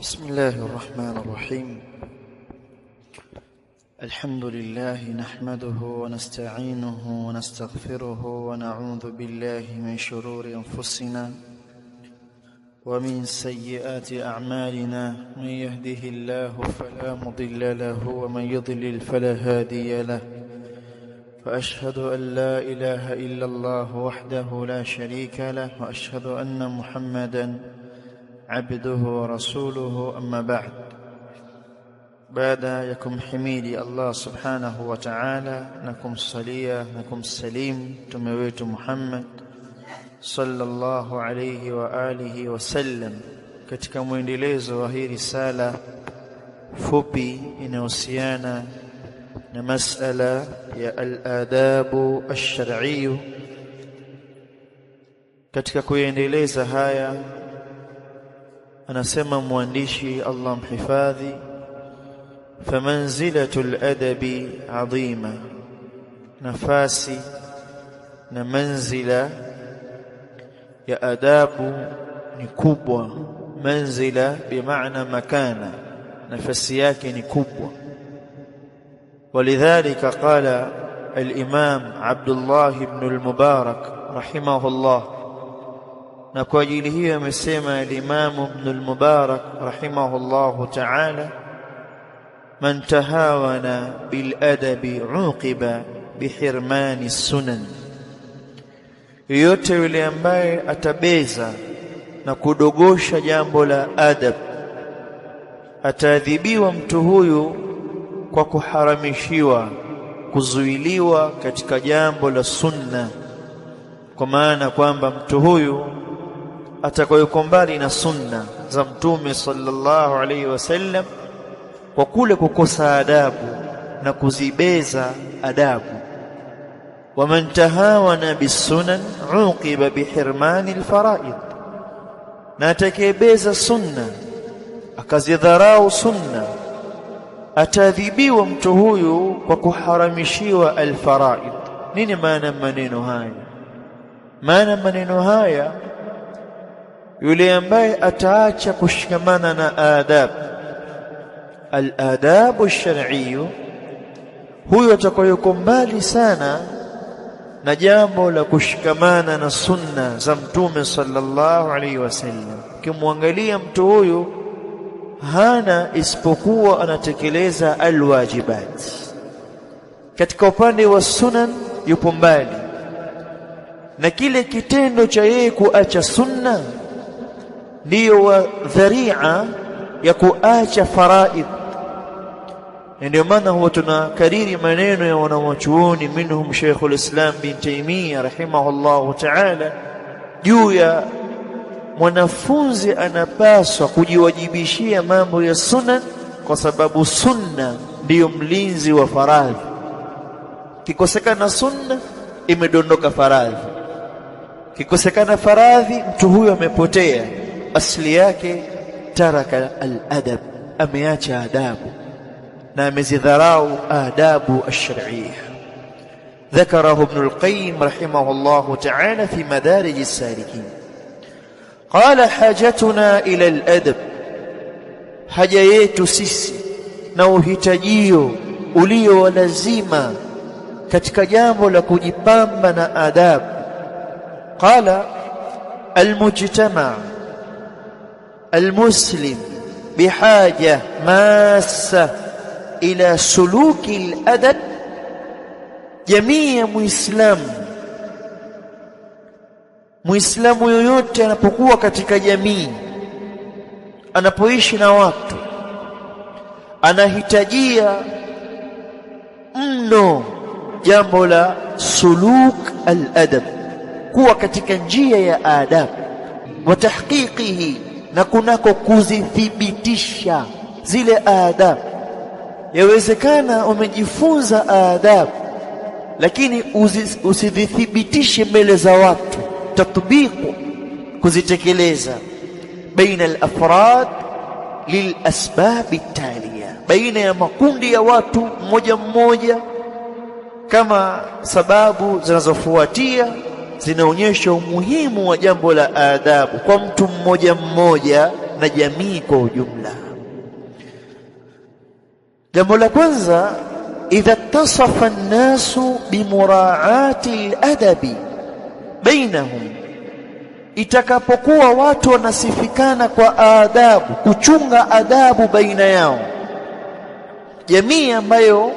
بسم الله الرحمن الرحيم. الحمد لله نحمده ونستعينه ونستغفره ونعوذ بالله من شرور أنفسنا ومن سيئات أعمالنا. من يهده الله فلا مضل له ومن يضلل فلا هادي له. فأشهد أن لا إله إلا الله وحده لا شريك له وأشهد أن محمدا عبده ورسوله. أما بعد يكم حميدي الله سبحانه وتعالى نكم صليا نكم سليم تمويت محمد صلى الله عليه وآله وسلم. katika muendelezo wa hii risala fupi inayohusiana na masala ya al-adabu ash-shar'iyyu. Katika kuendeleza haya anasema mwandishi Allah mhifadhi, famanzilatul adabi adhima, nafasi na manzila ya adabu ni kubwa. Manzila bimaana makana, nafasi yake ni kubwa. ولذلك قال الإمام عبد الله بن المبارك رحمه الله، na kwa ajili hiyo amesema al-Imam Ibn al-Mubarak rahimahullahu ta'ala, man tahawana bil adabi uqiba bihirmani sunan, yote yule ambaye atabeza na kudogosha jambo la adab ataadhibiwa mtu huyu kwa kuharamishiwa, kuzuiliwa katika jambo la sunna. Kwa maana kwamba mtu huyu atakayokuwa mbali na sunna za Mtume sallallahu alaihi wasallam kwa kule kukosa adabu na kuzibeza adabu. Waman tahawana bisunan uqiba bihirmani alfaraid, na atakayebeza sunna akazidharau sunna atadhibiwa mtu huyu kwa kuharamishiwa alfaraid. Nini maana maneno haya? Maana maneno haya, yule ambaye ataacha kushikamana na adab al-adabu ash-shar'iyyu, huyo atakuwa mbali sana na jambo la kushikamana na sunna za Mtume sallallahu alaihi wasallam. Kimwangalia mtu huyu hana isipokuwa anatekeleza alwajibat. Katika upande wa sunan yupo mbali, na kile kitendo cha yeye kuacha sunna ndiyo wa dharia ya kuacha faraid. Ndio maana huwa tunakariri maneno ya wanawachuoni, minhum Sheikhul Islam bin Taymiyyah rahimahullahu ta'ala, juu ya mwanafunzi anapaswa kujiwajibishia mambo ya sunan, kwa sababu sunna ndiyo mlinzi wa faradhi. Kikosekana sunna imedondoka faradhi, kikosekana faradhi mtu huyo amepotea. Asli yake taraka al-adab, ameacha adabu na amezidharau adabu ash-shar'iyyah. ذكره ابن القيم رحمه الله تعالى في مدارج السالكين. قال حاجتنا إلى الأدب, haja yetu sisi na uhitajio ulio lazima katika jambo la kujipamba na adabu. قال المجتمع المسلم بحاجة ماسة إلى سلوك الأدب. جميع Muislamu yoyote anapokuwa katika jamii, anapoishi na watu, anahitajia mno jambo la suluk al-adab, kuwa katika njia ya adab, wa tahqiqihi, na kunako kuzithibitisha zile adab. Yawezekana umejifunza adab lakini usizithibitishe mbele za watu, tatbiqu, kuzitekeleza baina al-afrad lilasbab at-taliya, baina ya makundi ya watu mmoja mmoja, kama sababu zinazofuatia zinaonyesha umuhimu wa jambo la adabu kwa mtu mmoja mmoja na jamii kwa ujumla. Jambo la kwanza, idha tasafa an-nasu bimuraati al-adabi bainahum, itakapokuwa watu wanasifikana kwa adabu, kuchunga adabu baina yao, jamii ambayo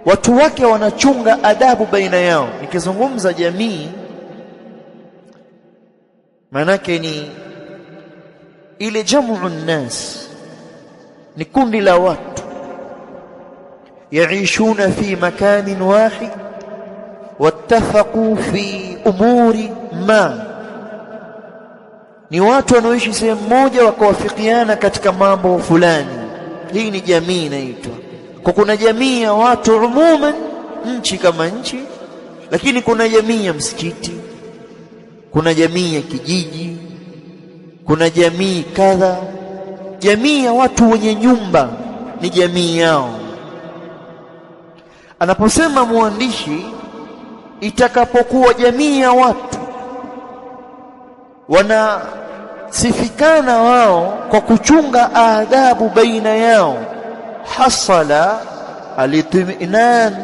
watu wake wanachunga adabu baina yao. Nikizungumza jamii, manake ni ile jamu nnas, ni kundi la watu yaishuna fi makanin wahid wattafaqu fi umuri ma, ni watu wanaoishi sehemu moja wakawafikiana katika mambo fulani. Hii ni jamii inaitwa. Kwa kuna jamii ya watu umuman, nchi kama nchi, lakini kuna jamii ya msikiti, kuna jamii ya kijiji, kuna jamii kadha. Jamii ya watu wenye nyumba ni jamii yao. Anaposema mwandishi, itakapokuwa jamii ya watu wanasifikana wao kwa kuchunga adabu baina yao, hasala al-itminan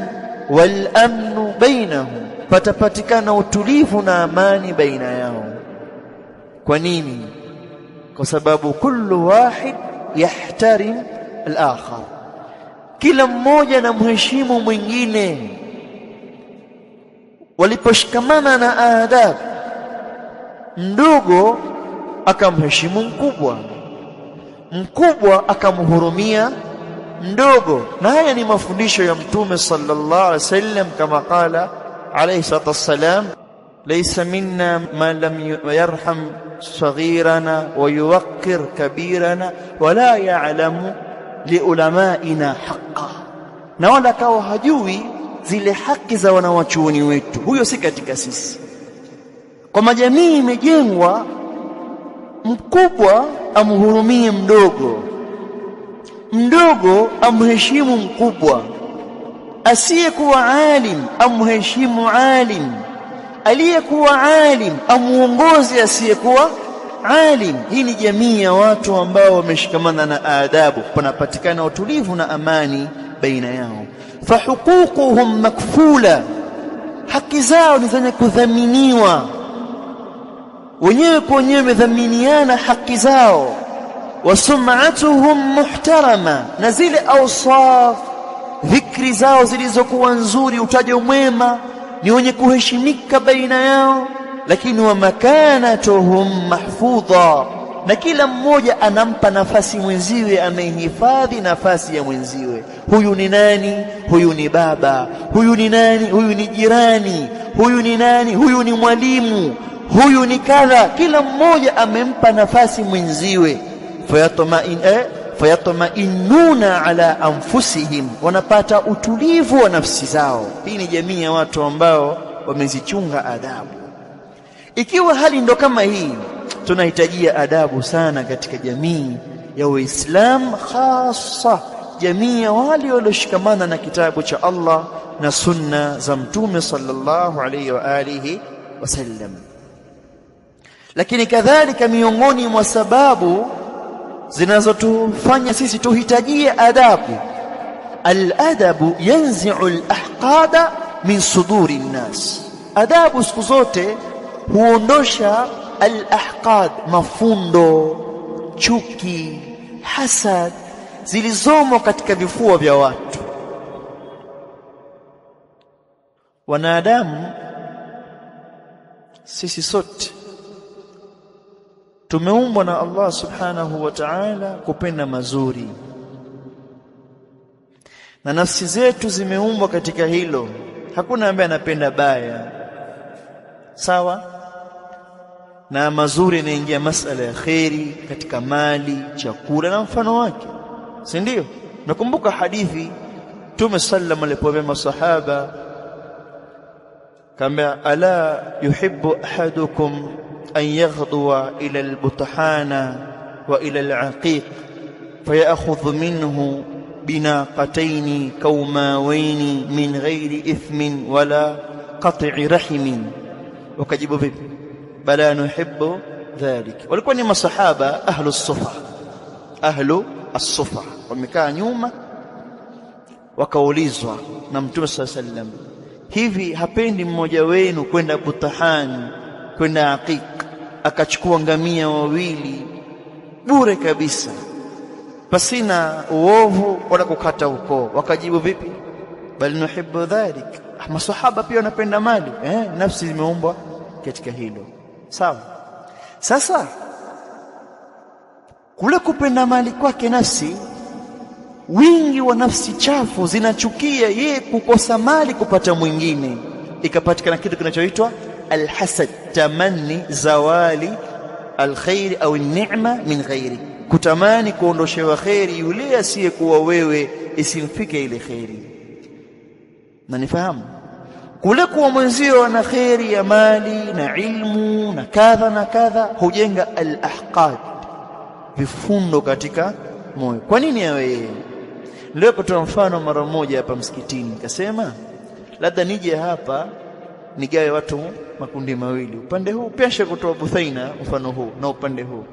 wal-amn bainahum, patapatikana utulivu na amani baina yao. Kwa nini? Kwa sababu kullu wahid yahtarim al-akhar, kila mmoja na mheshimu mwingine. Waliposhikamana na adabu, mdogo akamheshimu mkubwa, mkubwa akamhurumia mdogo. Na haya ni mafundisho ya Mtume sallallahu alaihi wasallam, kama qala alayhi salatu wassalam, laysa minna man lam yarham saghirana wa yuwaqqir kabirana wa la ya'lamu liulamaina haqqa, na wala kawa hajui zile haki za wanawachuoni wetu, huyo si katika sisi. Kwa majamii imejengwa mkubwa amhurumie mdogo, mdogo amheshimu mkubwa, asiyekuwa alim amheshimu alim, aliyekuwa alim amuongoze asiyekuwa alim. Hii ni jamii ya watu ambao wameshikamana na adabu, panapatikana utulivu na amani baina yao. Fahuququhum makfula, haki zao ni zenye kudhaminiwa, wenyewe kwa wenyewe wamedhaminiana haki zao. Wasum'atuhum muhtarama, na zile awsaf, dhikri zao zilizokuwa nzuri, utajo mwema, ni wenye kuheshimika baina yao. Lakini wa makanatuhum mahfudha, na kila mmoja anampa nafasi mwenziwe, amehifadhi nafasi ya mwenziwe. Huyu ni nani? Huyu ni baba. Huyu ni nani? Huyu ni jirani. Huyu ni nani? Huyu ni mwalimu. Huyu ni kadha. Kila mmoja amempa nafasi mwenziwe. Fayatma'innuna ala anfusihim, wanapata utulivu wa nafsi zao. Hii ni jamii ya watu ambao wamezichunga adabu. Ikiwa hali ndo kama hii, tunahitajia adabu sana katika jamii ya Uislamu, hasa jamii ya wale walioshikamana na kitabu cha Allah na sunna za Mtume sallallahu alayhi wa alihi wasallam. Lakini kadhalika miongoni mwa sababu zinazotufanya sisi tuhitajie adabu, al-adabu yanzi'u al-ahqada min suduri an-nas. Adabu siku zote huondosha al-ahqad, mafundo, chuki, hasad zilizomo katika vifua vya watu. Wanadamu sisi sote tumeumbwa na Allah subhanahu wa ta'ala kupenda mazuri, na nafsi zetu zimeumbwa katika hilo. Hakuna ambaye anapenda baya, sawa? Na mazuri yanaingia masala ya khairi katika mali, chakula na mfano wake, si ndio? Nakumbuka hadithi Mtume sallam alipoambia masahaba, kama ala yuhibbu ahadukum an yaghduwa ila al-buthana wa ila al-aqiq fayakhudhu minhu binaqatayn kaumawayn min ghairi ithmin wala qat'i rahimin. Wakajibu vipi? bala nuhibbu dhalik. Walikuwa ni masahaba ahlu as-sufa, ahlu as-sufa, wamekaa nyuma, wakaulizwa na Mtume sallallahu alayhi wasallam, hivi hapendi mmoja wenu kwenda Butahan, kwenda Aqiq, akachukua ngamia wawili bure kabisa pasina uovu wala kukata ukoo? Wakajibu vipi? Bal nuhibbu dhalik. Masahaba pia wanapenda mali, nafsi zimeumbwa katika hilo. Sawa. Sasa kule kupenda mali kwake nafsi, wingi wa nafsi chafu zinachukia yeye kukosa mali kupata mwingine, ikapatikana kitu kinachoitwa alhasad, tamanni zawali alkhair au an-ni'ma min ghairi, kutamani kuondoshewa khairi yule asiyekuwa wewe, isimfike ile khairi. Na nifahamu kule kuwa mwenzio na khairi ya mali na ilmu na kadha na kadha hujenga al-ahqad, vifundo katika moyo. Kwa nini yawe? Leo kutoa mfano mara moja hapa msikitini, nikasema labda nije hapa nigawe watu makundi mawili, upande huu pesha kutoa Buthaina mfano huu na upande huu,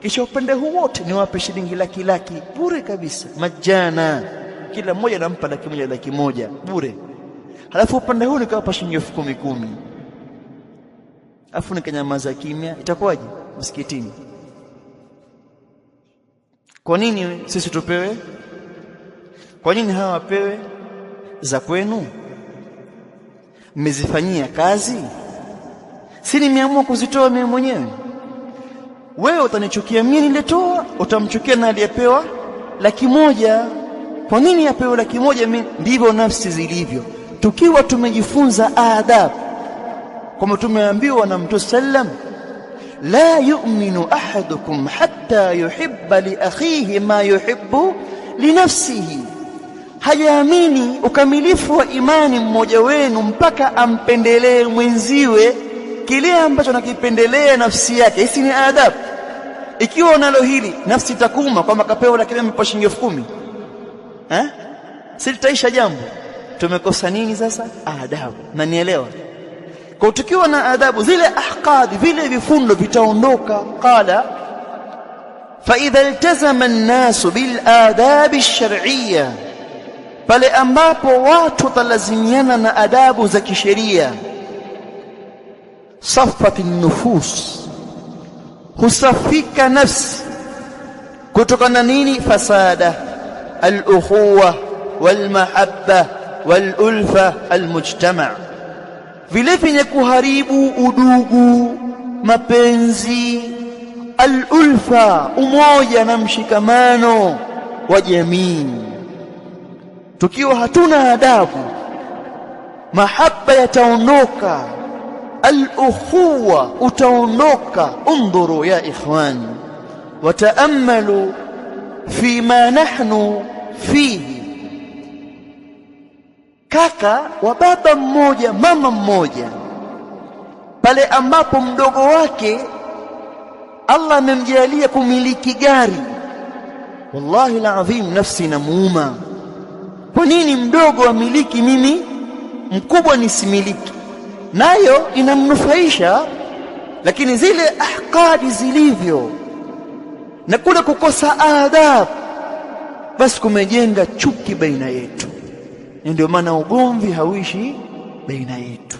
kisha upande huu wote niwape shilingi laki bure kabisa, majana, kila mmoja nampa laki moja bure. Halafu upande huu nikawapa shilingi 10,000, afu nikanyamaza kimya, itakuwaje msikitini? Kwa nini sisi tupewe? Kwa nini hawa wapewe? Za kwenu mmezifanyia kazi, si nimeamua kuzitoa mimi mwenyewe. Wewe utanichukia mimi nilitoa, utamchukia na aliyepewa laki moja. Kwa nini apewe laki moja? Mimi ndivyo nafsi zilivyo. Tukiwa tumejifunza adab, kama tumeambiwa na Mtume sallam, la yu'minu ahadukum hatta yuhibba li akhihi ma yuhibbu li nafsihi, hajaamini ukamilifu wa imani mmoja wenu mpaka ampendelee mwenziwe kile ambacho anakipendelea nafsi yake. Hisi ni adab. Ikiwa unalo hili, nafsi itakuma kwamba kapewa lakini mpa shilingi 10,000, silitaisha jambo. Tumekosa nini sasa? Adabu. Na nielewa, kwa tukiwa na adabu, zile ahqadi, vile vifundo vitaondoka. Qala fa idha iltazama an-nasu bil adab ash-shar'iyya, pale ambapo watu talazimiana na adabu za kisheria, safat an-nufus, husafika nafsi kutokana nini? Fasada al-ukhuwa wal-mahabba wal-ulfa al-mujtama', vile vyenye kuharibu udugu, mapenzi, al-ulfa, umoja na mshikamano wa jamii. Tukiwa hatuna adabu, mahaba yataondoka, al-ukhuwa utaondoka. Undhuru ya ikhwani wa taammalu fima nahnu fihi. Kaka wa baba mmoja, mama mmoja, pale ambapo mdogo wake Allah amemjalia kumiliki gari, wallahi alazim nafsi inamuuma. Kwa nini mdogo amiliki, mimi mkubwa nisimiliki? Nayo inamnufaisha, lakini zile ahqadi zilivyo na kule kukosa adab, basi kumejenga chuki baina yetu. Ndio maana ugomvi hauishi baina yetu.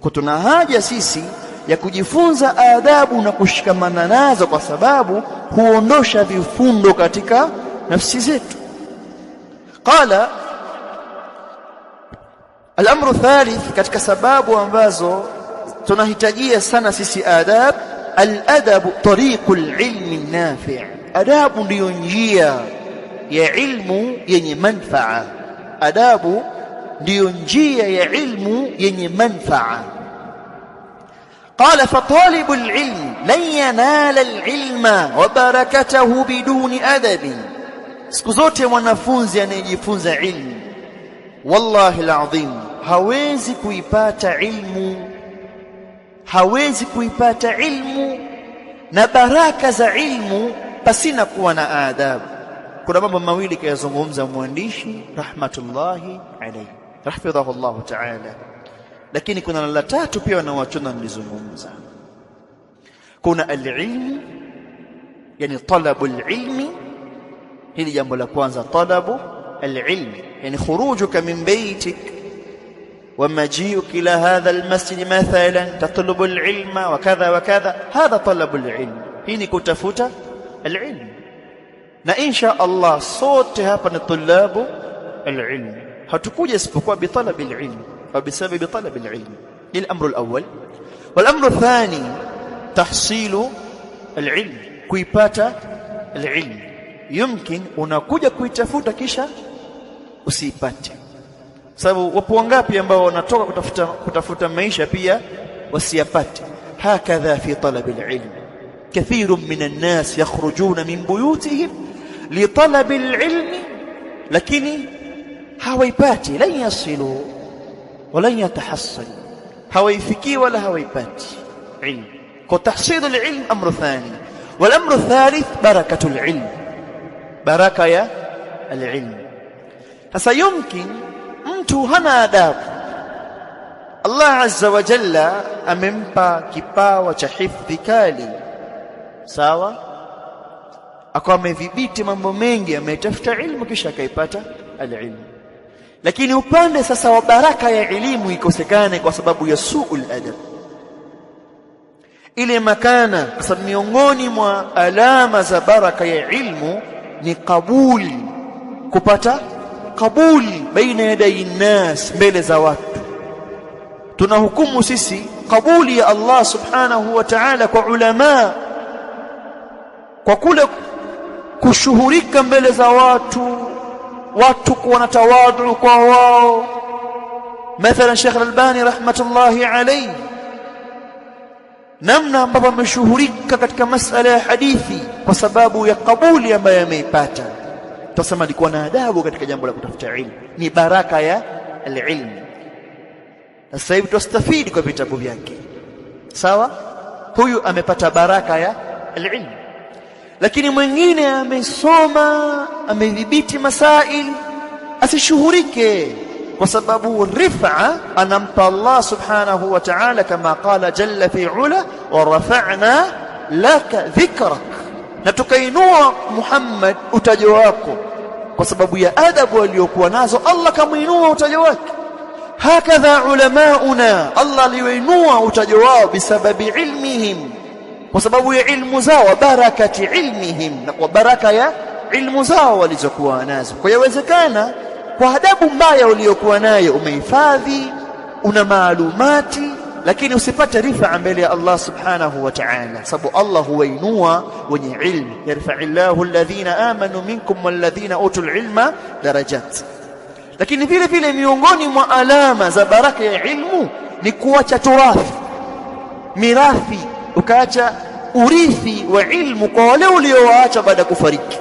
Kwa tuna haja sisi ya kujifunza adabu na kushikamana nazo, kwa sababu huondosha vifundo katika nafsi zetu. Qala al-amru thalith, katika sababu ambazo tunahitajia sana sisi adab, al-adabu tariqul ilmi nafi'. Adabu ndiyo njia ya ilmu yenye manfaa. Adabu ndiyo njia ya ilmu yenye manfaa. Qala fatalibu al-ilm lan yanala al-ilma wa barakatahu biduni adabi. Siku zote mwanafunzi anayejifunza ilmu, wallahi alazim, hawezi kuipata ilmu na baraka za ilmu pasina kuwa na adabu. Kuna mambo mawili kayazungumza mwandishi rahmatullahi alayhi, hafidhahullah ta'ala, lakini kuna la tatu pia wanawachona nilizungumza. kuna al-ilm, yani talabu al-ilmi. Hili jambo la kwanza, talabu al-ilm, yani khurujuka min baytik wa maji'uka ila hadha al-masjid mathalan tatlubu al-ilma wa kadha wa kadha, hadha talabu al-ilm. Hii ni kutafuta al-ilm, na insha Allah sote hapa ni tulabu al-ilm. hatukuja isipokuwa bi talabi al-ilm au bisababi talabi al-ilm. Hili amru al-awwal. Wal amru athani tahsilu al-ilm, kuipata al-ilm. Yumkin unakuja kuitafuta kisha usiipate, sababu wapo wangapi ambao wanatoka kutafuta maisha pia wasiyapate. Hakadha fi talabi al-ilm, kathirun min an-nas yakhrujuna min buyutihim li talabi al-ilm, lakini hawaipati, lan yasilu wala yatahassal, hawaifiki wala hawaipati ilm. Kwa tahsil al-ilm amru thani. Wal amru thalith barakatu al-ilm, baraka ya al-ilm. Sasa yumkin mtu hana adabu, Allah azza wa jalla amempa kipawa cha hifdhi kali, sawa, akawa amedhibiti mambo mengi, ametafuta ilmu kisha akaipata al-ilm, lakini upande sasa wa baraka ya elimu ikosekane kwa sababu ya suul adab, ile makana. Kwa sababu miongoni mwa alama za baraka ya ilmu ni kabuli, kupata kabuli baina yadai nnas, mbele za watu. Tunahukumu sisi kabuli ya Allah subhanahu wa ta'ala kwa ulama, kwa kule kushuhurika mbele za watu kuwa na tawadhu kwa wao. Mathalan Sheikh Al-Albani rahmatullahi alayhi, namna ambavyo ameshuhurika katika masala ya hadithi kwa sababu ya kabuli ambayo ameipata. Tusema alikuwa na adabu katika jambo la kutafuta ilmu, ni baraka ya al-ilm. Sasa hivi tustafidi kwa vitabu vyake, sawa, huyu amepata baraka ya al-ilm. Lakini mwingine amesoma, amedhibiti masail, asishuhurike kwa sababu rifa anampa Allah subhanahu wa ta'ala, kama qala jalla fi ula, wa rafa'na laka dhikrak, na tukainua Muhammad utajo wako kwa sababu ya adabu aliyokuwa nazo. Allah kamuinua utajo wake. Hakadha ulamauna, Allah aliinua utajo wao bisababi ilmihim, kwa sababu ya ilmu zao, barakati ilmihim, na kwa baraka ya ilmu zao walizokuwa nazo. Kwa yawezekana kwa adabu mbaya uliyokuwa nayo umehifadhi, una maalumati, lakini usipate rifa mbele ya Allah subhanahu wa ta'ala, sababu Allah huwainua wenye ilmu. Yarfa'illahu alladhina amanu minkum walladhina utul ilma darajat. Lakini vile vile miongoni mwa alama za baraka ya ilmu ni kuacha turathi, mirathi, ukaacha urithi wa ilmu kwa wale uliowaacha baada ya kufariki,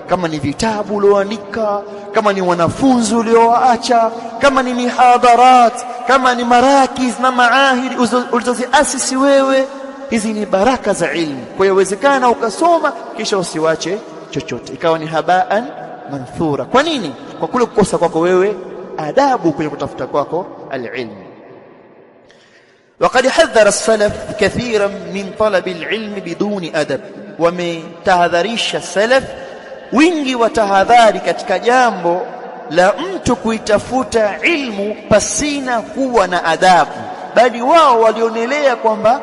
kama ni vitabu ulioandika, kama ni wanafunzi uliowaacha, kama ni mihadharat, kama ni marakiz na maahid ulizoziasisi wewe. Hizi ni baraka za ilmu. Kwa hiyo inawezekana ukasoma kisha usiwache chochote, ikawa ni habaan manthura. Kwa nini? Kwa kule kukosa kwako wewe adabu kwenye kutafuta kwako al-ilm. وقد حذر السلف كثيرا من طلب العلم بدون أدب. ومتهذريش السلف wingi wa tahadhari katika jambo la mtu kuitafuta ilmu pasina kuwa na adabu, bali wao walionelea kwamba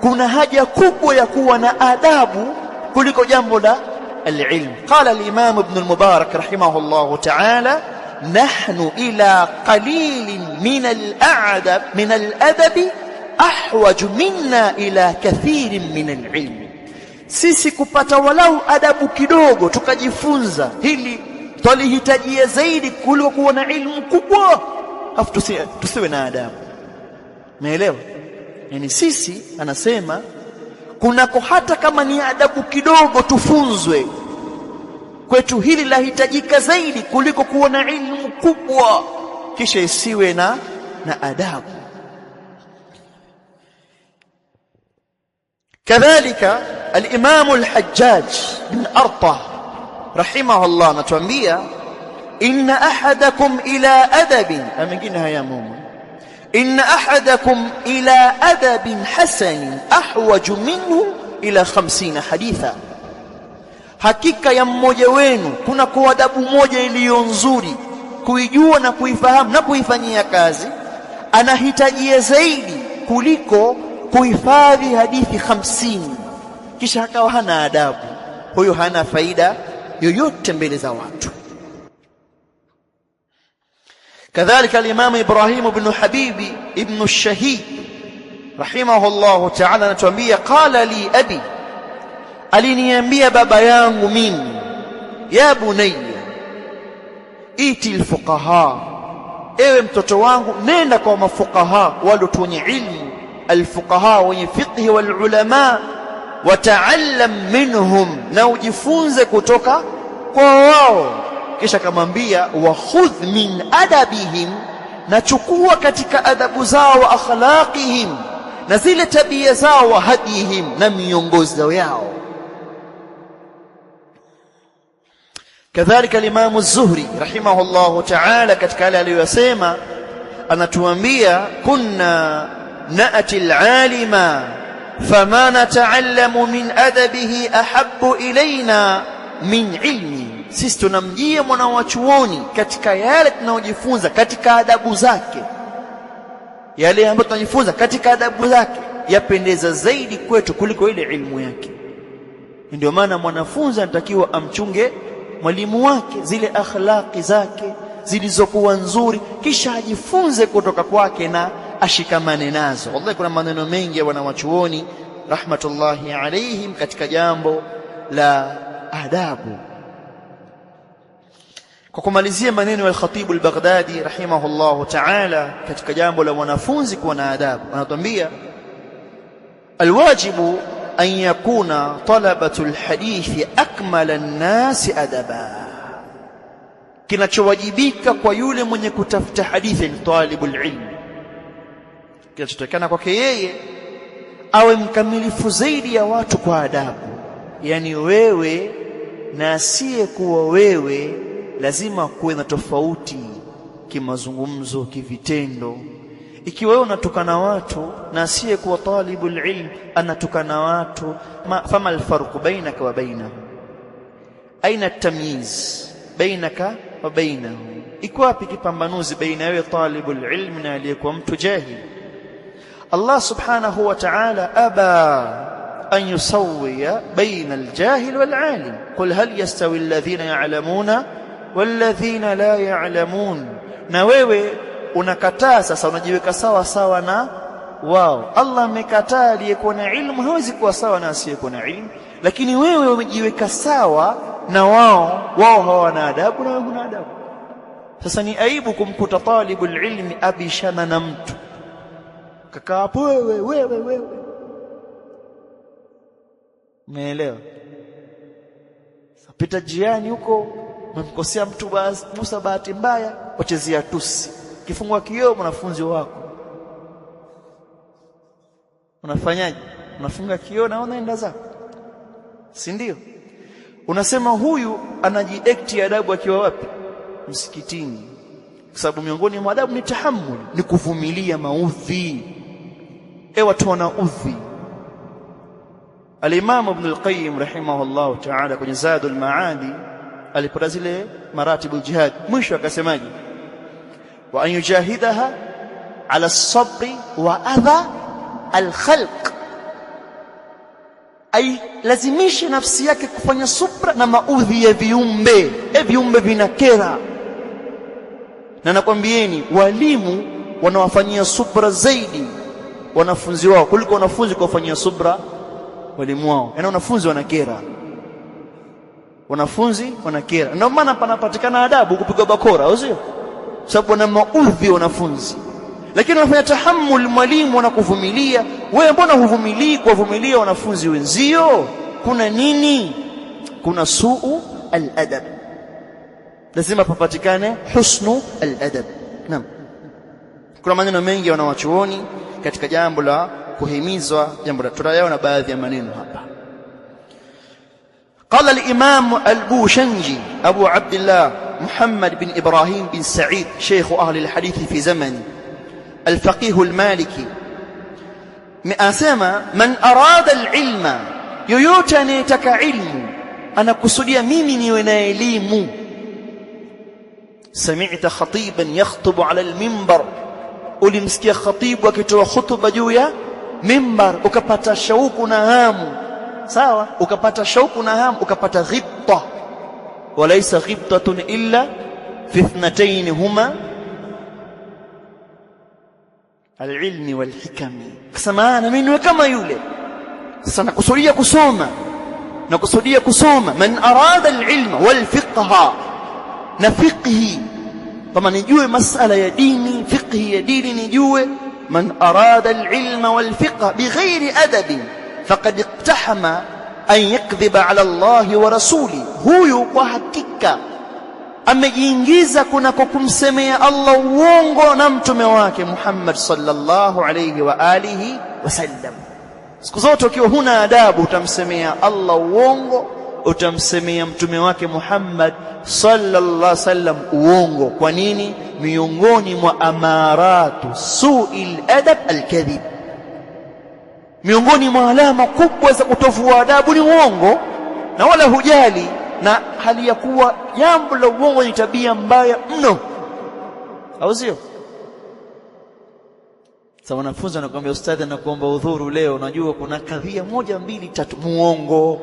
kuna haja kubwa ya kuwa na adabu kuliko jambo la al-ilm. Qala al-Imam Ibn al-Mubarak rahimahullah ta'ala, nahnu ila qalilin min al-adab ahwaj minna ila kathirin min al-ilm. Sisi kupata walau adabu kidogo tukajifunza hili twalihitajia zaidi kuliko kuwa na ilmu kubwa afu tusiwe na adabu. Umeelewa? Yani sisi anasema kunako hata kama ni adabu kidogo tufunzwe, kwetu hili lahitajika zaidi kuliko kuwa na ilmu kubwa kisha isiwe na adabu. كذلك الإمام الحجاج بن أرطة رحمه الله نتوانبيا إن أحدكم إلى أدب أمكنها يا مومن إن أحدكم إلى أدب حسن أحوج منه ila 50 haditha, hakika ya mmoja wenu kuna kwa adabu moja iliyo nzuri kuijua na kuifahamu na kuifanyia kazi, anahitajia zaidi kuliko kuhifadhi hadithi 50 kisha akawa hana adabu. Huyo hana faida yoyote mbele za watu. Kadhalika al-Imam Ibrahim ibn Habibi ibn al-Shahid rahimahullah ta'ala anatuambia, qala li abi, aliniambia baba yangu mimi, ya bunayya iti al-fuqaha, ewe mtoto wangu nenda kwa mafuqaha, wale wenye ilmu, al-fuqaha wenye fiqh wal ulama, wataallam minhum, na ujifunze kutoka kwa wao. Kisha kamwambia, wa khudh min adabihim, na chukua katika adabu zao, wa akhlaqihim, na zile tabia zao, wa hadihim, na miongozo yao. Kadhalika al-Imam az-Zuhri rahimahullah ta'ala katika yale aliyosema anatuambia, kunna na'ti al-alima fama nata'allamu min adabihi ahabbu ilayna min ilmi, sisi tunamjia mwana wa chuoni katika yale tunayojifunza katika adabu zake, yale ambayo tunajifunza katika adabu zake yapendeza zaidi kwetu kuliko ile ilmu yake. Ndio maana mwanafunzi anatakiwa amchunge mwalimu wake, zile akhlaqi zake zilizokuwa nzuri, kisha ajifunze kutoka kwake na ashikamane nazo. Wallahi kuna maneno mengi ya wanawachuoni rahmatullahi alayhim katika jambo la adabu. Kwa kumalizia maneno ya al-Khatib al-Baghdadi rahimahullahu ta'ala katika jambo la wanafunzi kuwa na adabu, anatuambia alwajibu an yakuna talabatu al-hadithi akmala an-nas adaba, kinachowajibika kwa yule mwenye kutafuta hadithi ni talibul ilm, kinachotakana kwake yeye awe mkamilifu zaidi ya watu kwa adabu. Yani wewe na asiye kuwa wewe lazima kuwe na tofauti kimazungumzo, kivitendo. Ikiwa wewe unatukana watu na asiye kuwa talibul ilm anatukana watu, fama alfarqu bainaka wa bainahu, aina at-tamyiz bainaka wa bainahu, iko wapi kipambanuzi baina wewe talibul ilm na aliyekuwa mtu jahil? Allah subhanahu wa ta'ala aba an yusawwiya baina al-jahil wal-alim, qul hal yastawi alladhina ya'lamuna walladhina la ya'lamun. Na wewe unakataa sasa, unajiweka sawa sawa na wao. Allah amekataa aliyekuwa na ilmu hawezi kuwa sawa na asiyekuwa na ilmu, lakini wewe umejiweka sawa na wao. Wao hawana adabu na wewe huna adabu. Sasa ni aibu kumkuta talibul ilmi abishana na mtu, kakaa hapo wewe. Umeelewa? Sapita jiani huko, umemkosea mtu Musa bahati mbaya, wachezea tusi, kifungwa kioo mwanafunzi wako, unafanyaje? Unafunga kioo na unaenda zako, si ndio? Unasema huyu anajiekti adabu akiwa wapi? Msikitini. Kwa sababu miongoni mwa adabu ni tahammul, ni kuvumilia maudhi. Watu wanaudhi. Al-Imam Ibn al-Qayyim rahimahullah ta'ala kwenye Zadul Maadi alipata zile maratibul jihad, mwisho akasemaje? Wa an yujahidaha ala as-sabri wa adha al-khalq, ay lazimisha nafsi yake kufanya subra na maudhi ya viumbe. Viumbe vinakera, na nakwambieni walimu wanawafanyia subra zaidi wanafunzi wao kuliko wanafunzi kuwafanyia subra walimu wao. Yaani wanafunzi wanakera, wanafunzi wanakera. Ndio maana panapatikana adabu kupigwa bakora, au sio? Sababu wana maudhi wanafunzi. Lakini wanafanya tahammul, mwalimu anakuvumilia. Wewe mbona huvumilii kuwavumilia wanafunzi wenzio? Kuna nini? Kuna suu al-adab. Lazima papatikane husnu al-adab. Naam. Kuna maneno mengi wanawachuoni katika jambo la kuhimizwa jambo la tutayaona baadhi ya maneno hapa. قال الإمام البوشنجي أبو عبد الله محمد بن إبراهيم بن سعيد شيخ أهل الحديث في زمن الفقيه المالكي أسمى من أراد العلم yoyote anayetaka ilmu anakusudia mimi niwe na elimu. Sami'ta khatiban yakhutubu ala al-minbar, ulimsikia khatibu akitoa hutuba juu ya mimbar, ukapata shauku na hamu. Sawa, ukapata shauku na hamu, ukapata ghibta. Walaysa ghibtatun illa fi ithnatayn huma al-ilmi wal-hikami. Kasema mimi niwe kama yule. Sasa nakusudia kusoma, man arada al-ilma wal-fiqha, na fiqhi kama nijue masala ya dini, fiqhi ya dini nijue. Man arada al-ilma wal-fiqha bighairi adabin faqad iqtahama an yakdhiba ala Allah wa rasuli, huyu kwa hakika amejiingiza kunako kumsemea Allah uongo na mtume wake Muhammad sallallahu alayhi wa alihi wasallam. Siku zote ukiwa huna adabu utamsemea Allah uongo, utamsemea mtume wake Muhammad sallallahu alaihi wasallam uongo. Kwa nini? Miongoni mwa amaratu su'il adab al-kadhib, miongoni mwa alama kubwa za utovu wa adabu ni uongo, na wala hujali, na hali ya kuwa jambo la uongo ni tabia mbaya mno, au sio? Sasa wanafunzi anakuambia, ustadhi nakuomba udhuru leo, unajua kuna kadhia 1 2 3, muongo.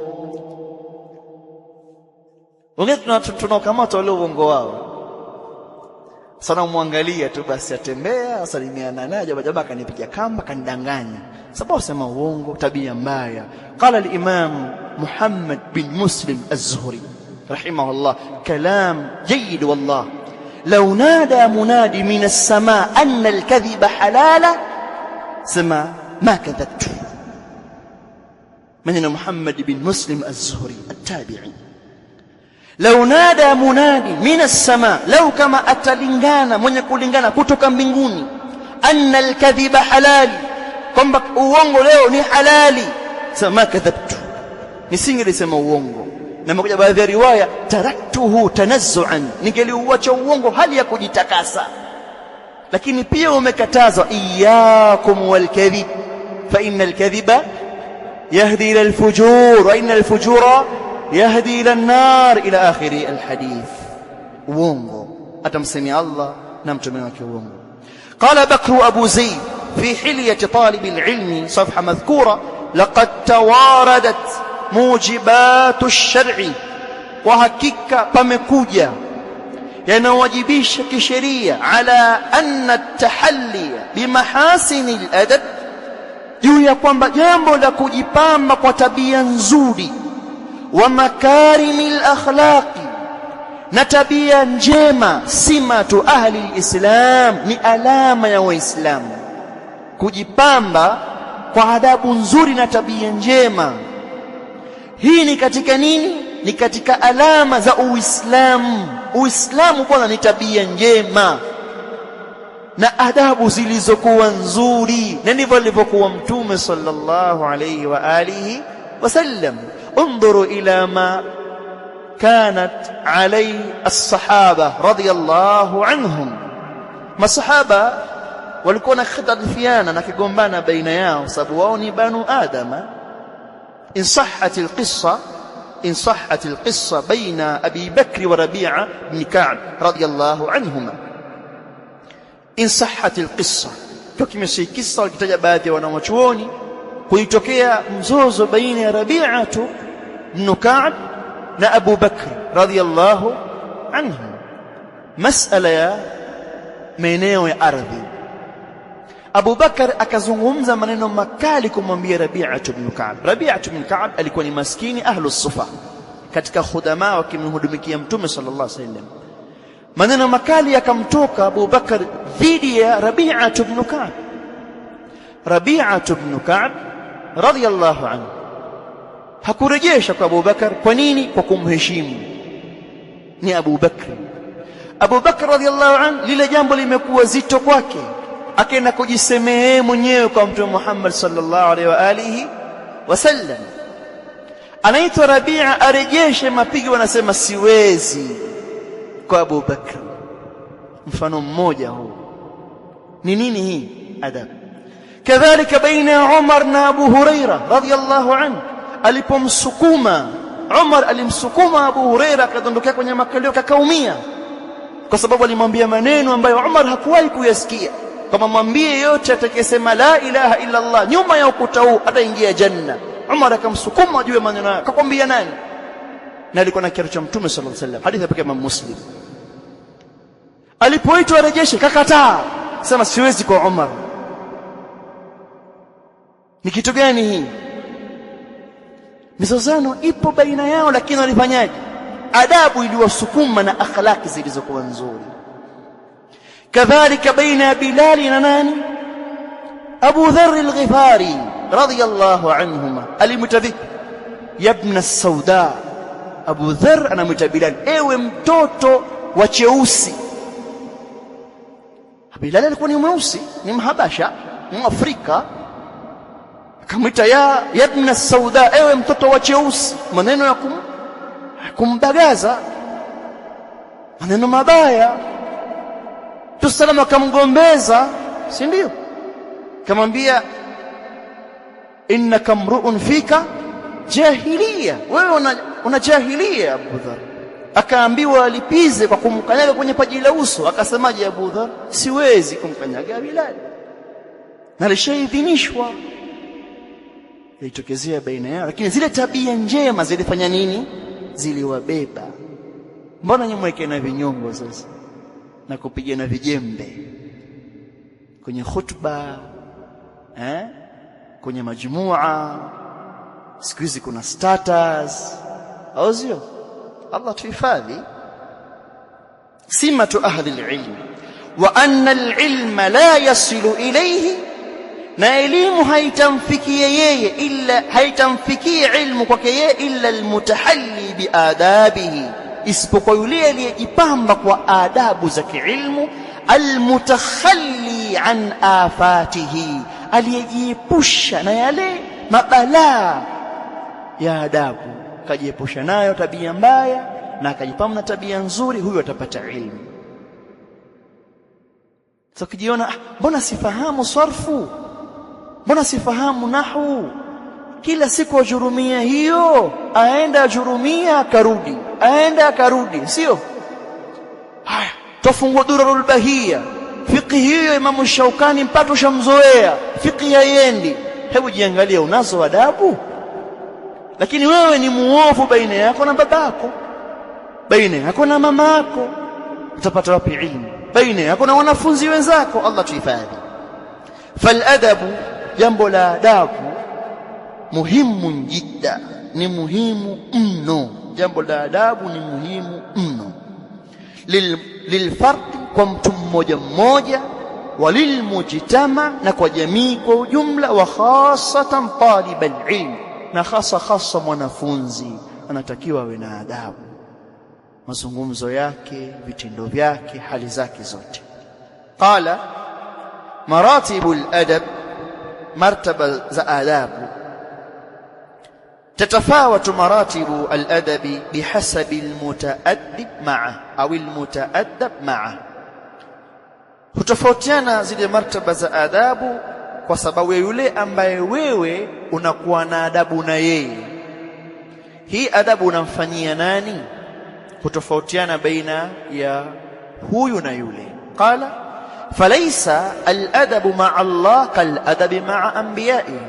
Wengine tunakamata wale uongo wao. Sana muangalia tu basi, atembea asalimiana naye, jamaa akanipiga kamba kanidanganya, sababu sema uongo, tabia mbaya. Qala al-Imam Muhammad bin Muslim az-Zuhri rahimahullah kalam jayyid wallah, law nada munadi min as-samaa anna al-kadhiba halala sema ma kadhabtu. Maneno Muhammad bin Muslim az-Zuhri at-tabi'i. Law nada munadi min as-samaa, law kama atalingana mwenye kulingana kutoka mbinguni, anna al-kadhiba halali, kwamba uongo leo ni halali, sema kadhabtu, nisingelisema uongo. Na mmoja baadhi ya riwaya, taraktuhu tanazzuan, ningeliuacha uongo hali ya kujitakasa. Lakini pia umekatazwa, iyyakum wal kadhib fa innal kadhiba yahdi ila al-fujur wa innal fujura yahdi ila an-nar ila akhiri al-hadith. Uongo atamsemia Allah na mtume wake uongo. قال بكر أبو زيد في حلية طالب العلم صفحة مذكورة: لقد تواردت موجبات الشرع، وحقيقة pamekuja yanawajibisha kisheria, ala anna at-tahalli bimahasin al-adab, juu ya kwamba jambo la kujipamba kwa tabia nzuri, wa makarimil akhlaqi, na tabia njema, simatu ahli al-islam, ni alama ya waislamu. Kujipamba kwa adabu nzuri na tabia njema, hii ni katika nini? Ni katika alama za Uislamu. Uislamu kwanza ni tabia njema na adabu zilizokuwa nzuri, na ndivyo alivyokuwa mtume sallallahu alayhi wa alihi wasallam. Undhuru ila ma kanat alayhi as-sahaba radiyallahu anhum. Masahaba walikuwa na khitalifiana na kigombana baina yao, sababu wao ni banu adama. إن صحت القصة بين أبي بكر وربيعة بن كعب رضي الله عنهما. إن صحت القصة، كما سي قصة كتجا baadhi ya wanawachuoni kulitokea mzozo baina ya Rabi'atu ibn Ka'b na Abu Bakr radhiyallahu anhu, masala ya maeneo ya ardhi. Abu Bakar akazungumza maneno makali kumwambia Rabi'atu ibn Ka'b. Rabi'atu ibn Ka'b alikuwa ni maskini ahlu sufa, katika khudama wakimhudumikia mtume sallallahu alaihi wasallam. Maneno makali yakamtoka Abu Bakar dhidi ya Rabi'atu ibn Ka'b. Rabi'atu ibn Ka'b radhiyallahu anhu hakurejesha kwa Abu Bakar. Kwa nini? Kwa kumheshimu, ni Abu Bakr. Abu Bakr radhiyallahu anhu, lile jambo limekuwa zito kwake, akaenda kujisemea mwenyewe kwa mtume Muhammad sallallahu alaihi wa alihi wasallam. Anaitwa Rabi'a arejeshe mapigo, wanasema siwezi, kwa Abu Bakr. Mfano mmoja huu ni nini? Hii adab. Kadhalika baina Umar na Abu Huraira radhiyallahu anhu, alipomsukuma Umar alimsukuma Abu Huraira akadondokea kwenye makalio kakaumia, kwa sababu alimwambia maneno ambayo Umar hakuwahi kuyasikia, kama mwambie yote atakayesema la ilaha illa Allah nyuma ya ukuta huu ataingia janna. Umar akamsukuma juu ya maneno yake, akakwambia nani? Na alikuwa na kiatu cha Mtume sallallahu alaihi wasallam, hadithi ya Imam Muslim. Alipoitwa arejeshe kakataa, sema siwezi kwa Umar. Ni kitu gani hii? Mizozano ipo baina yao, lakini walifanyaje? Adabu iliwasukuma na akhlaki zilizokuwa nzuri. Kadhalika baina Bilal na nani? Abu Dharr al-Ghifari radiyallahu anhuma. Alimtavipi ya ibn as-Sauda. Abu Dharr anamwita Bilal, ewe mtoto wa cheusi. Bilal alikuwa ni mweusi, ni Mhabasha, Mwafrika. Akamwita ya ibn as-Sauda, ewe mtoto wa cheusi. Maneno ya kumbagaza, maneno mabaya. Tusalama akamgombeza, si ndio? Kamwambia innaka mru'un fika jahiliya, wewe una jahiliya Abu Dharr. Akaambiwa alipize kwa kumkanyaga kwenye paji la uso. Akasemaje Abu Dharr? Siwezi kumkanyaga Bilal, na alishaidhinishwa. Ilitokezea baina yao, lakini zile tabia njema zilifanya nini? Ziliwabeba. Mbona nyemweke na vinyongo sasa na kupigana vijembe kwenye khutba, kwenye majumua? Siku hizi kuna status, au sio? Allah tuhifadhi. Simatu ahli alilm wa anna alilma la yasilu ilayhi, na elimu haitamfikia yeye illa, haitamfikia ilmu kwake yeye illa almutahalli biadabihi, isipokuwa yule aliyejipamba kwa adabu za kiilmu, almutakhalli an afatihi, aliyejiepusha na yale mabalaa ya adabu, kajiepusha nayo tabia mbaya na akajipamba na tabia nzuri, huyo atapata ilmu. Sasa kijiona, mbona sifahamu sarfu, mbona sifahamu nahwu, kila siku ajurumia hiyo, aenda ajurumia akarudi, aenda akarudi, sio? Haya, tufungua Durarul Bahia, fiqh hiyo Imam Shaukani mpaka ushamzoea, fiqh haiendi. Hebu jiangalia, unazo adabu? Lakini wewe ni muovu baina yako na babako, baina yako na mama yako, utapata wapi ilmu? Baina yako na wanafunzi wenzako. Allah tuhifadhi. Faladabu, jambo la adabu muhimu jidda, ni muhimu mno. Jambo la adabu ni muhimu mno lilfardi, kwa mtu mmoja mmoja, walilmujtama, na kwa jamii kwa ujumla, wa khasatan talibal ilm, na hasa mwanafunzi anatakiwa awe na adabu, mazungumzo yake, vitendo vyake, hali zake zote. Qala maratibul adab, martaba za adabu. تتفاوت مراتب الأدب بحسب المتأدب معه أو المتأدب معه. hutofautiana zile martaba za adabu kwa sababu ya yule ambaye wewe unakuwa na adabu na yeye. Hii adabu unamfanyia nani? Hutofautiana baina ya huyu na yule. Qala falaysa al-adabu ma'a Allah kal-adabi ma'a anbiya'ihi,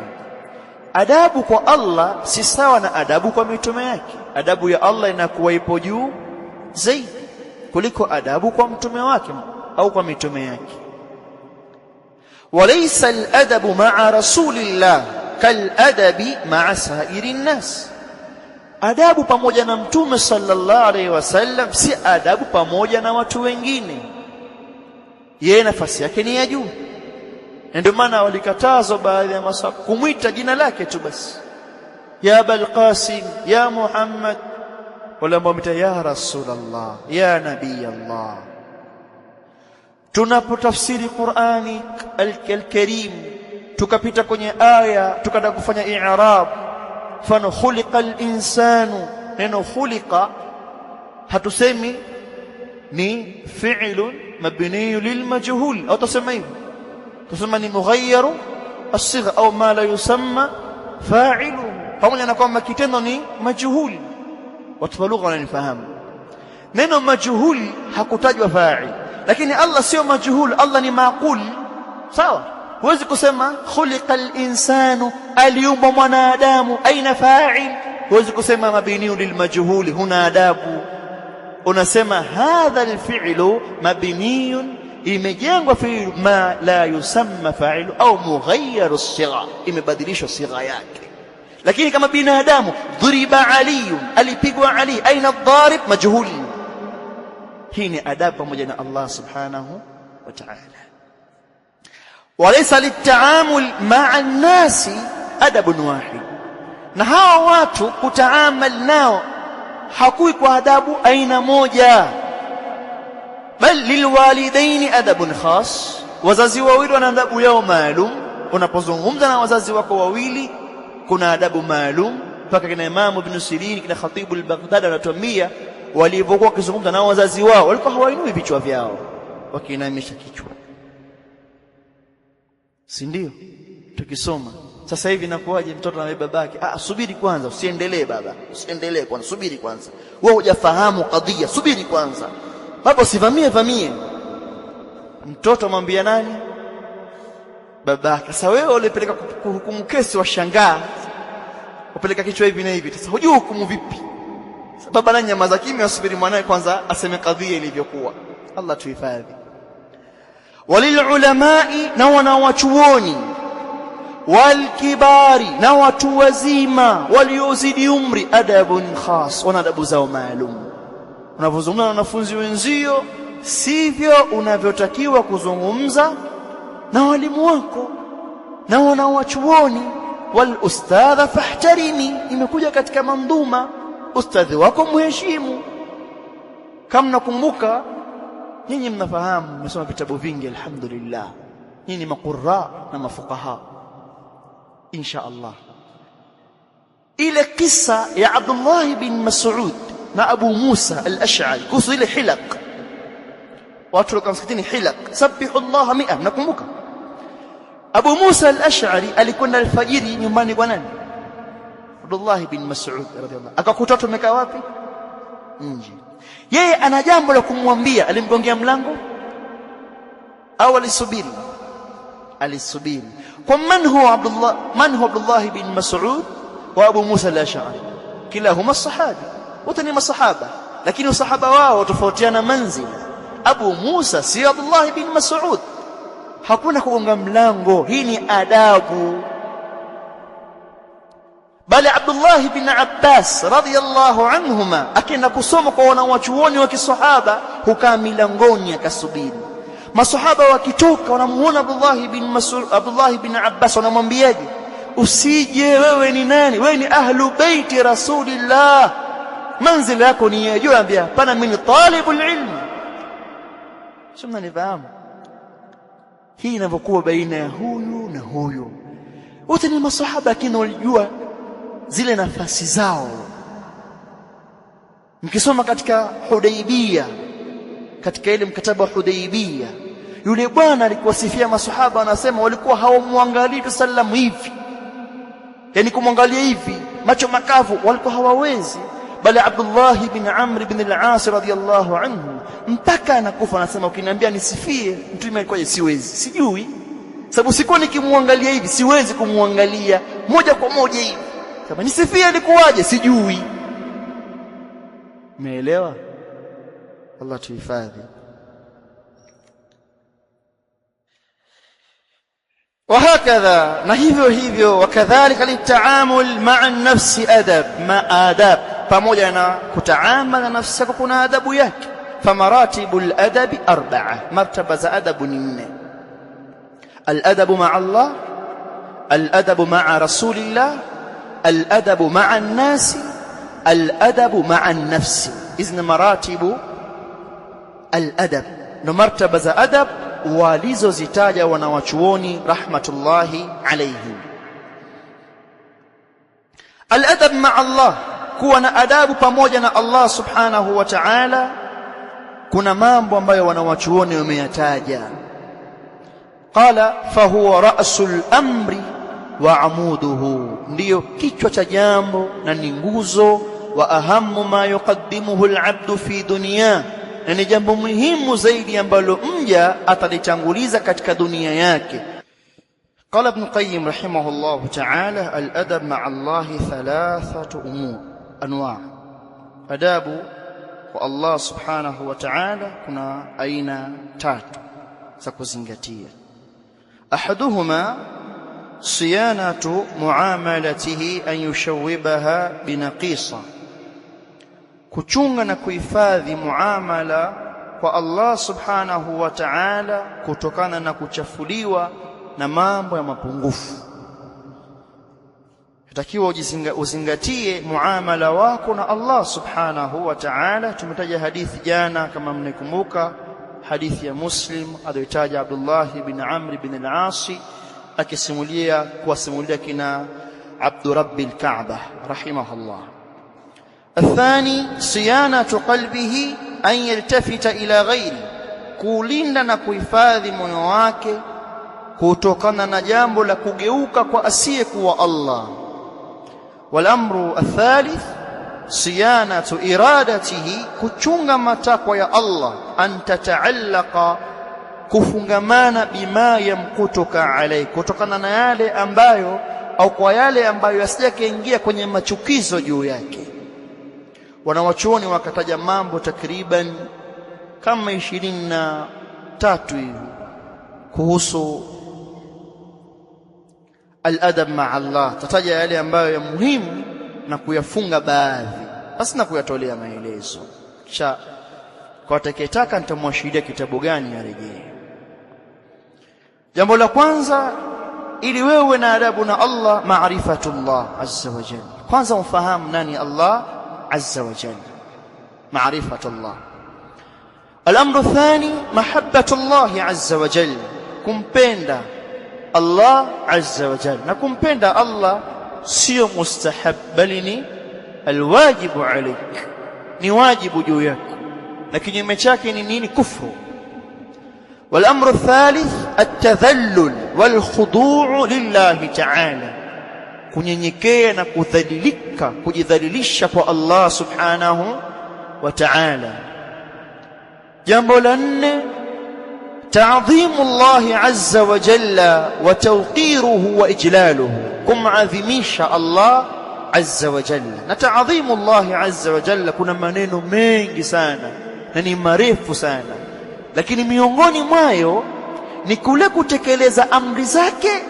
adabu kwa Allah si sawa na adabu kwa mitume yake. Adabu ya Allah inakuwa ipo juu zaidi kuliko adabu kwa mtume wake au kwa mitume yake. Walaysa al-adabu ma'a rasulillah kal-adabi ma'a sa'iri an-nas, adabu pamoja na mtume sallallahu alayhi wasallam si adabu pamoja na watu wengine. Yeye nafasi yake ni ya juu, ndio maana walikatazwa baadhi ya masahaba kumwita jina lake tu basi, ya Abul Qasim, ya Muhammad, wala mwita ya Rasulullah, ya Nabii Allah. Tunapotafsiri Qur'ani al-Karim tukapita kwenye aya tukataka kufanya i'rab, fano khuliqal insanu, neno khuliqa hatusemi ni fi'lun mabniy lilmajhul, au tusema hivi, tusema ni mughayyaru as-sigha au ma la yusamma fa'iluhu. pamoja na kwamba kitendo ni majhuli. Watu wa lugha wananifahamu. Neno majhuli hakutajwa fa'il, lakini Allah sio majhul, Allah ni maqul. Sawa? Huwezi kusema khuliqal insanu, aliumba mwanadamu, aina fa'il. Huwezi kusema mabniun lilmajhuli, huna adabu. Unasema hadha alfi'lu mabniun, imejengwa fi ma la yusamma fa'ilu au mughayyaru as-sigha, imebadilishwa sigha yake. Lakini kama binadamu, dhuriba aliyun, alipigwa Ali, aina ad-darib, majhul. Hii ni adabu pamoja na Allah subhanahu wa ta'ala. Walaysa lit-ta'amul ma'a an-nasi adabun wahid, na hawa watu kutaamal nao hakui kwa adabu aina moja, bal lilwalidaini adabun khas, wazazi wawili wana adabu yao maalum. Unapozungumza na wazazi wako wawili kuna adabu maalum. Mpaka kina Imam Ibn Sirin, kina Khatib al-Baghdadi wanatuambia walivyokuwa wakizungumza na wazazi wao walikuwa hawainui vichwa vyao, wakiinamisha kichwa, si ndio? Tukisoma sasa hivi nakuaje, mtoto na babake, subiri kwanza, usiendelee baba, usiendelee kwanza, subiri kwanza, wewe hujafahamu kadhia, subiri kwanza baba, usivamie. Mtoto mwambia nani? Babake. Sasa wewe ulipeleka kuhukumu kesi, washangaa upeleka kichwa hivi na hivi, sasa hujui hukumu vipi? Baba na nyamaza kimya, asubiri mwanae kwanza aseme kadhia ilivyokuwa. Allah tuhifadhi. Walil ulamai, na wanawachuoni, wal kibari, na watu wazima waliozidi umri, adabun khas, wana adabu zao maalum. Unapozungumza na wanafunzi wenzio sivyo unavyotakiwa kuzungumza na walimu wako na wanawachuoni. Wal ustadha fahtarimi, imekuja katika mandhuma, ustadhi wako mheshimu. Kama nakumbuka, nyinyi mnafahamu, mmesoma vitabu vingi alhamdulillah, nyinyi maqurra na mafuqaha insha Allah. Ile kisa ya Abdullah bin Mas'ud na Abu Musa al-Ash'ari kuhusu ile hilaq, watu walikuwa msikitini hilaq, sabbihu Allah 100. Nakumbuka Abu Musa al-Ash'ari alikwenda alfajiri nyumbani kwa nani? Abdullah bin Mas'ud radhiyallahu. Akakuta watu wamekaa wapi? Nje. Yeye ana jambo la kumwambia, alimgongea mlango au alisubiri? Alisubiri. Kwa man huwa Abdullah bin Mas'ud wa Abu Musa al-Ash'ari? Kilahuma sahabi, wote ni masahaba, lakini usahaba wao tofautiana manzila. Abu Musa si Abdullah bin Mas'ud. Hakuna kugonga mlango, hii ni adabu. Bali Abdullah bin Abbas radhiyallahu anhuma akienda kusoma kwa wanawachuoni wa kisahaba, hukaa milangoni akasubiri. Masahaba wakitoka wanamuona Abdullah bin Abbas, wanamwambiaje? Usije, wewe ni nani? Wewe ni ahlu baiti rasulillah, manzila yako ni yeye. Anambia pana, mimi talibul ilm. Sio, mnanifahamu? Hii inavyokuwa baina ya huyu na huyu, wote ni masahaba, lakini walijua zile nafasi zao. Mkisoma katika Hudaybiyah, katika ile mkataba wa Hudaybiyah, yule bwana alikuwa sifia masahaba, anasema walikuwa hawamwangalii tu salamu hivi, yani kumwangalia hivi macho makavu, walikuwa hawawezi. Bali Abdullah bin Amr bin al-As radhiyallahu anhu mpaka anakufa anasema, ukiniambia nisifie mtume alikuwa siwezi, sijui, sababu sikuwa nikimwangalia hivi, siwezi kumwangalia moja kwa moja hivi, kama nisifie alikuwaje sijui. Umeelewa? Allah tuhifadhi. وهكذا نهيفو هيفو وكذلك للتعامل مع النفس أدب ما آداب pamoja na kutaamala nafsi yako kuna adabu yake. Famaratibu al-adabi 4, martaba za adabu ni 4. Al-adabu ma'a Allah, al-adabu ma'a rasulillah, al-adabu ma'a an-nas, al-adabu ma'a an-nafs. Hizi maratibu al-adab, no martaba za adab walizozitaja wanawachuoni rahmatullahi alayhim. Al-adab ma'a Allah, kuwa na adabu pamoja na Allah subhanahu wa ta'ala, kuna mambo ambayo wanawachuoni wameyataja. Qala fahuwa ra'sul amri wa amuduhu, ndiyo kichwa cha jambo na ni nguzo. Wa ahammu ma yuqaddimuhu al-abdu fi dunya, na ni jambo muhimu zaidi ambalo mja atalitanguliza katika dunia yake. Qala Ibn Qayyim rahimahullah ta'ala, al-adab ma'a Allah thalathatu umur anwa'. Adabu kwa Allah subhanahu wa ta'ala kuna aina tatu za kuzingatia. Ahaduhuma siyanatu muamalatihi an yushawwibaha binaqisa, kuchunga na kuhifadhi muamala kwa Allah subhanahu wa ta'ala kutokana na kuchafuliwa na mambo ya mapungufu. Takiwa uzingatie muamala wako na Allah subhanahu wa ta'ala. Tumetaja hadithi jana kama mnakumbuka, hadithi ya Muslim aliyotaja Abdullah ibn Amr ibn al-As kuwasimulia kina Abdu Rabbil Kaaba rahimahullah. Athani siyanatu qalbihi an yaltafita ila ghairi, kulinda na kuhifadhi moyo wake kutokana na jambo la kugeuka kwa asiyekuwa Allah. Wal amru athalith siyanatu iradatihi, kuchunga matakwa ya Allah, an tata'allaqa, kufungamana bima yamkutuka alayhi, kutokana na yale ambayo au kwa yale ambayo yasijakaingia kwenye machukizo juu yake. Wanawachuoni wakataja mambo takriban kama 23 hivi kuhusu al-adab ma'a Allah. Tataja yale ambayo ya muhimu na kuyafunga baadhi basi na kuyatolea maelezo, kisha kwa atakayetaka nitamwashiria kitabu gani arejee. Jambo la kwanza, ili wewe na adabu na Allah, maarifatullah azza wa jalla. Kwanza ufahamu nani Allah azza wa jalla, maarifatullah. Al-amru thani mahabbatullah azza wa jalla, kumpenda Allah azza wa jalla. Na kumpenda Allah sio mustahab, bali ni alwajibu alayk, ni wajibu juu yako, na kinyume chake ni nini? Kufru. والأمر الثالث التذلل والخضوع لله تعالى, kunyenyekea na kudhalilika, kujidhalilisha kwa Allah subhanahu wa ta'ala. Jambo la nne ta'dhimu Allah azza wa jalla wa tawqiruhu wa ijlaluhu, kumadhimisha Allah azza wa jalla. Na ta'dhimu Allah azza wa jalla kuna maneno mengi sana na ni marefu sana, lakini miongoni mwayo ni kule kutekeleza amri zake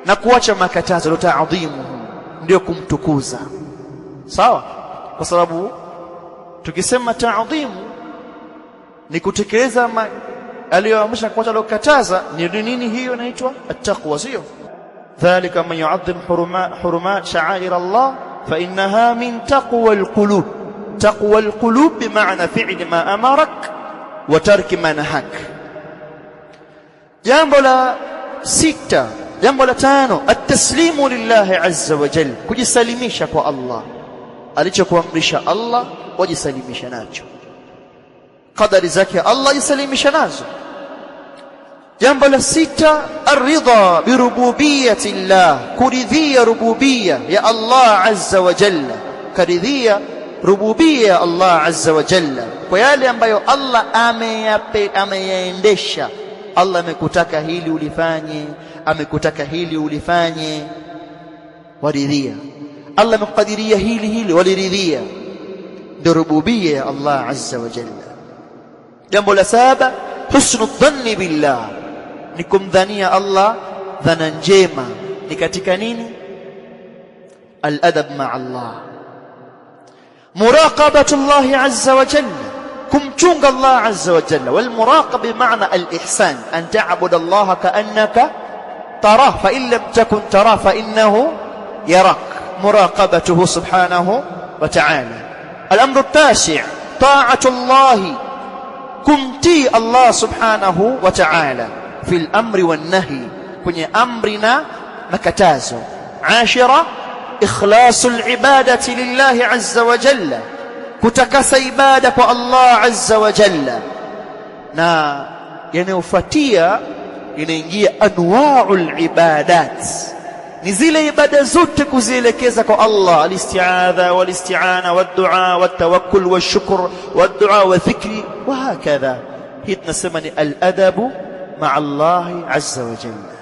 na kuacha makatazo. Ndio ta'dhimuhu, ndio kumtukuza. Sawa? Kwa sababu tukisema ta'dhimu ni kutekeleza aliyoamrisha kuacha aliyokataza, ni nini hiyo? Inaitwa at-taqwa, sio? Dhalika man yu'azzim hurumat sha'air Allah fa innaha min taqwa al-qulub. Taqwa al-qulub bimaana fi'li ma amarak wa tarki ma nahak. Jambo la sita, jambo la tano, at-taslimu lillahi azza wa jalla, kujisalimisha kwa Allah. Alichokuamrisha Allah wajisalimisha nacho, qadari zake Allah jisalimisha nazo. Jambo la sita, ar-ridha bi rububiyyati Allah, kuridhia rububiyya ya Allah azza wa jalla, kuridhia rububiyya ya Allah azza wa jalla kwa yale ambayo Allah ameyaendesha. Allah amekutaka hili ulifanye, amekutaka hili ulifanye, waridhia. Allah amekadiria hili waliridhia, ndio rububiyya ya Allah azza wa jalla. Jambo la saba, husnu dhanni billah, ni kumdhania Allah dhana njema. Ni katika nini? Al-adab ma'a Allah. Muraqabatullah azza wa jalla, kumchunga Allah azza wa jalla. Wal muraqaba bima'na al-ihsan, an ta'budu Allah ka'annaka tarah, fa in lam takun tarah fa innahu yarak. Muraqabatuhu subhanahu wa ta'ala. Al-amru at-tasi' ta'atullah, kumtii Allah subhanahu wa ta'ala fil amri wan nahi, kwenye amri na makatazo. Ashira ikhlasul ibadati lillahi azza wa jalla, kutakasa ibada kwa Allah azza wa jalla. Na yanayofuatia inaingia anwa'ul ibadat, ni zile ibada zote kuzielekeza kwa Allah, alisti'adha walisti'ana waddua watawakkul washukr waddua wa dhikri wa hakadha. Hii tunasema ni al-adabu ma'a Allah azza wa jalla.